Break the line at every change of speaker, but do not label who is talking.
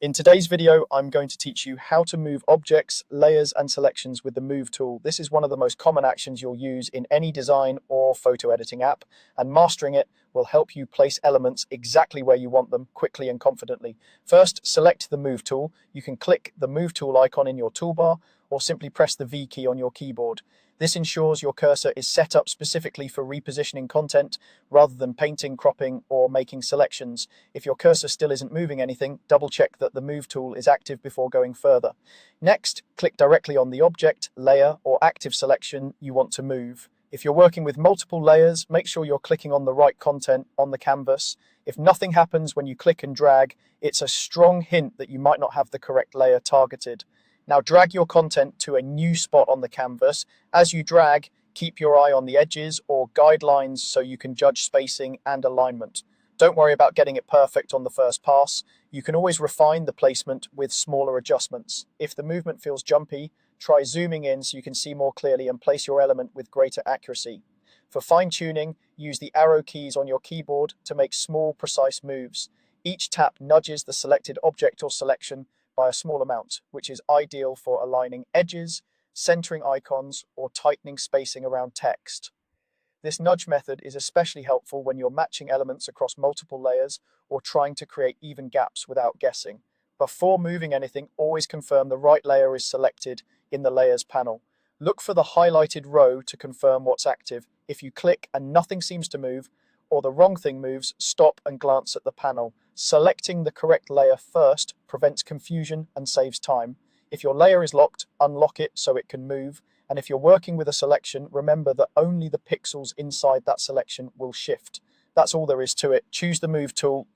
In today's video, I'm going to teach you how to move objects, layers, and selections with the Move tool. This is one of the most common actions you'll use in any design or photo editing app, and mastering it will help you place elements exactly where you want them quickly and confidently. First, select the Move tool. You can click the Move tool icon in your toolbar or simply press the V key on your keyboard. This ensures your cursor is set up specifically for repositioning content rather than painting, cropping, or making selections. If your cursor still isn't moving anything, double check that the Move tool is active before going further. Next, click directly on the object, layer, or active selection you want to move. If you're working with multiple layers, make sure you're clicking on the right content on the canvas. If nothing happens when you click and drag, it's a strong hint that you might not have the correct layer targeted. Now drag your content to a new spot on the canvas. As you drag, keep your eye on the edges or guidelines so you can judge spacing and alignment. Don't worry about getting it perfect on the first pass. You can always refine the placement with smaller adjustments. If the movement feels jumpy, try zooming in so you can see more clearly and place your element with greater accuracy. For fine-tuning, use the arrow keys on your keyboard to make small, precise moves. Each tap nudges the selected object or selection by a small amount, which is ideal for aligning edges, centering icons, or tightening spacing around text. This nudge method is especially helpful when you're matching elements across multiple layers or trying to create even gaps without guessing. Before moving anything, always confirm the right layer is selected in the Layers panel. Look for the highlighted row to confirm what's active. If you click and nothing seems to move, or the wrong thing moves, stop and glance at the panel. Selecting the correct layer first prevents confusion and saves time. If your layer is locked, unlock it so it can move. And if you're working with a selection, remember that only the pixels inside that selection will shift. That's all there is to it. Choose the Move tool.